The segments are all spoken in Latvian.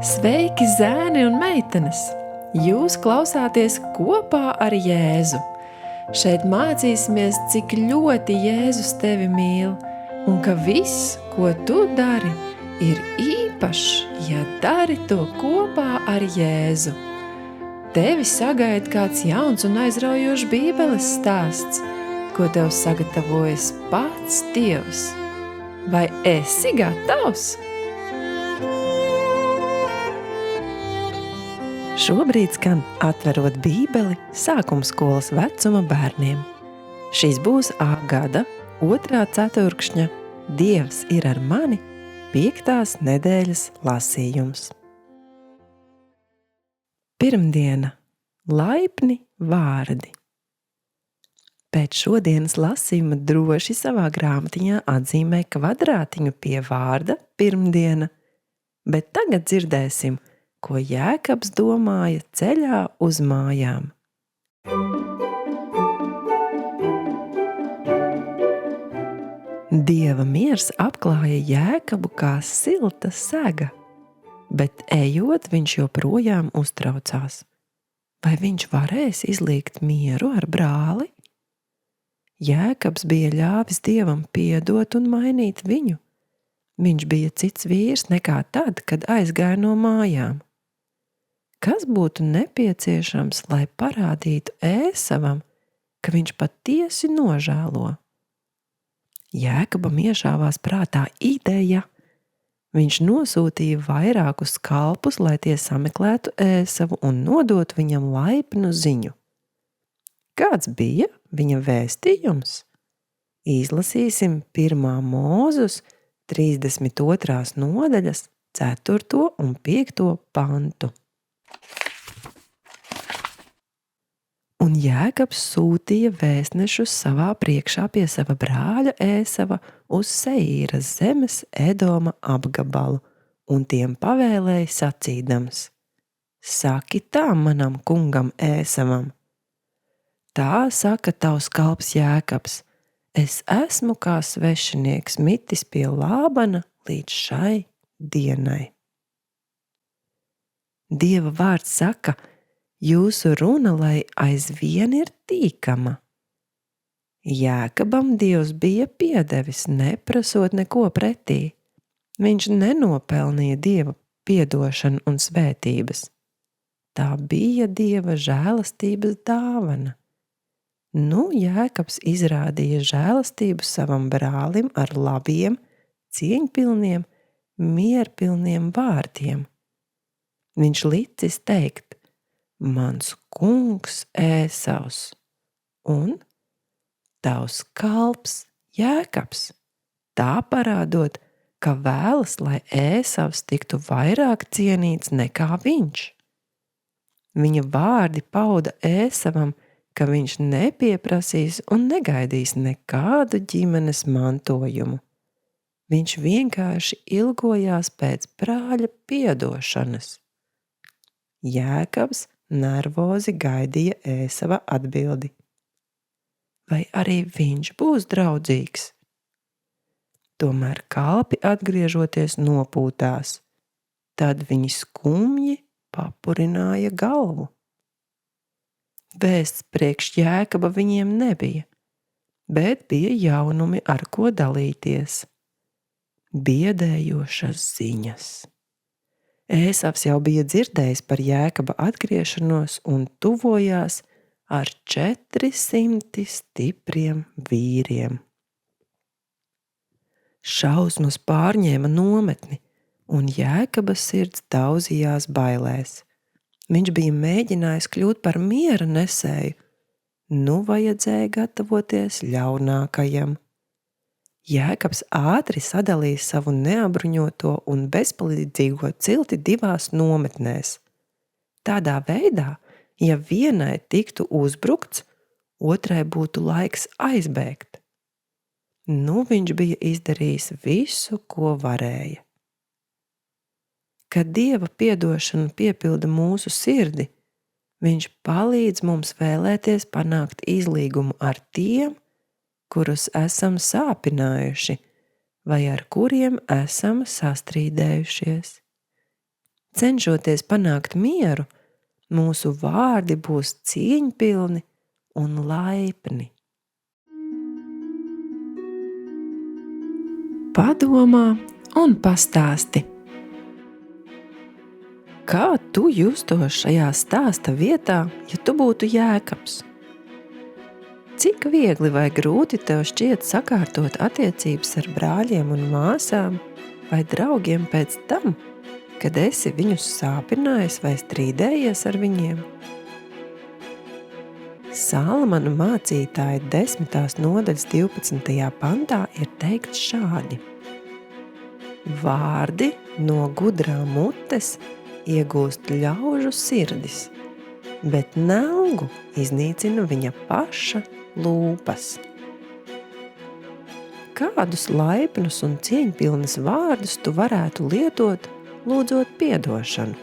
Sveiki, zēni un meitenes! Jūs klausāties kopā ar Jēzu. Šeit mācīsimies, cik ļoti Jēzus tevi mīl un ka viss, ko tu dari, ir īpašs, ja dari to kopā ar Jēzu. Tevi sagaida kāds jauns un aizraujošs Bībeles stāsts, ko tev sagatavojas pats Dievs. Vai esi gatavs? Šobrīd skan Atverot Bībeli sākumskolas vecuma bērniem. Šis būs A gada 2. ceturkšņa Dievs ir ar mani 5. nedēļas lasījums. Pirmdiena – laipni vārdi. Pēc šodienas lasījuma droši savā grāmatiņā atzīmē kvadrātiņu pie vārda pirmdiena, bet tagad dzirdēsim, ko Jēkabs domāja ceļā uz mājām. Dieva miers apklāja Jēkabu kā silta sega, bet ejot viņš joprojām uztraucās. Vai viņš varēs izlīgt mieru ar brāli? Jēkabs bija ļāvis Dievam piedot un mainīt viņu. Viņš bija cits vīrs nekā tad, kad aizgāja no mājām. Kas būtu nepieciešams, lai parādītu Ēsavam, ka viņš patiesi nožēlo? Jēkabam iešāvās prātā ideja. Viņš nosūtīja vairākus kalpus, lai tie sameklētu Ēsavu un nodotu viņam laipnu ziņu. Kāds bija viņa vēstījums? Izlasīsim 1. Mūzus 32. nodaļas 4. un 5. pantu. Un Jēkabs sūtīja vēstnešus savā priekšā pie sava brāļa Ēsava uz Seīras zemes Edoma apgabalu, un tiem pavēlēja sacīdams: Saki tā manam kungam Ēsavam. Tā saka tavs kalps Jēkabs: Es esmu kā svešinieks mitis pie Lābana līdz šai dienai. Dieva vārds saka: Jūsu runa, lai aizvien ir tīkama. Jēkabam Dievs bija piedevis, neprasot neko pretī. Viņš nenopelnīja Dieva piedošanu un svētības. Tā bija Dieva žēlastības dāvana. Jēkabs izrādīja žēlastību savam brālim ar labiem, cieņpilniem, mierpilniem vārdiem. Viņš licis teikt: Mans kungs Ēsavs un tavs kalps Jēkabs, tā parādot, ka vēlas, lai Ēsavs tiktu vairāk cienīts nekā viņš. Viņa vārdi pauda Ēsavam, ka viņš nepieprasīs un negaidīs nekādu ģimenes mantojumu. Viņš vienkārši ilgojās pēc brāļa piedošanas. Jēkabs nervozi gaidīja Ēsava atbildi. Vai arī viņš būs draudzīgs? Tomēr kalpi atgriežoties nopūtās, tad viņi skumji papurināja galvu. Vēsts priekš Jēkaba viņiem nebija, bet bija jaunumi, ar ko dalīties. Biedējošas ziņas. Ēsavs jau bija dzirdējis par Jēkaba atgriešanos un tuvojās ar 400 stipriem vīriem. Šausmas pārņēma nometni, un Jēkaba sirds daudzījās bailēs. Viņš bija mēģinājis kļūt par miera nesēju, vajadzēja gatavoties ļaunākajam. Jēkabs ātri sadalīja savu neapbruņoto un bezpalīdzīgo cilti 2 nometnēs. Tādā veidā, ja vienai tiktu uzbrukts, otrai būtu laiks aizbēgt. Viņš bija izdarījis visu, ko varēja. Kad Dieva piedošana piepilda mūsu sirdi, viņš palīdz mums vēlēties panākt izlīgumu ar tiem, kurus esam sāpinājuši vai ar kuriem esam sastrīdējušies. Cenšoties panākt mieru, mūsu vārdi būs cieņpilni un laipni. Padomā un pastāsti. Kā tu justos šajā stāsta vietā, ja tu būtu Jēkabs? Cik viegli vai grūti tev šķiet sakārtot attiecības ar brāļiem un māsām vai draugiem pēc tam, kad esi viņus sāpinājis vai strīdējies ar viņiem? Salamana mācītāja 10. nodaļas 12. pantā ir teikts šādi: Vārdi no gudrā mutes iegūst ļaužu sirdis, bet nelgu iznīcina viņa paša lūpas. Kādus laipnus un cieņpilnus vārdus tu varētu lietot, lūdzot piedošanu?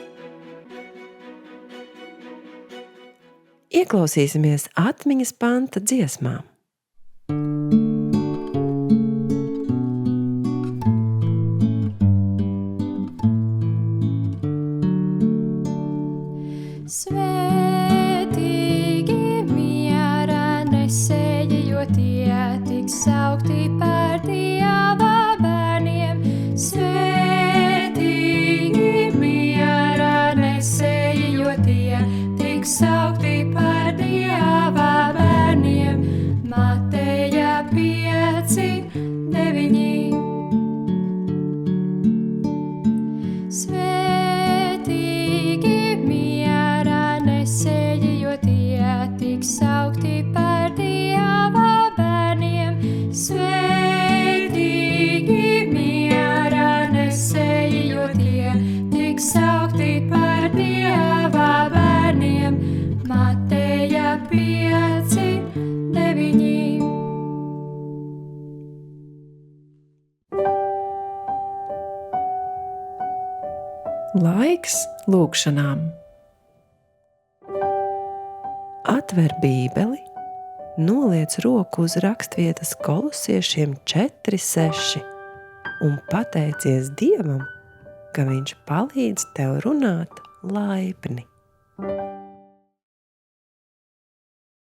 Ieklausīsimies atmiņas panta dziesmām. Svētīgi miera nesēji, jo tie tiks saukti par Dieva bērniem. Svētīgi miera nesēji, jo tie tiks saukti par Dieva bērniem. Mateja 5:9. Svētīgi miera nesēji, jo tie tiks saukti par Dieva bērniem. Svētīgi miera nesēji, jo tie tiks saukti par Dieva bērniem. Mateja 5:9. Laiks lūgšanām. Atver Bībeli, noliec roku uz rakstvietas Kolosiešiem 4:6 un pateicies Dievam, ka Viņš palīdz tev runāt laipni.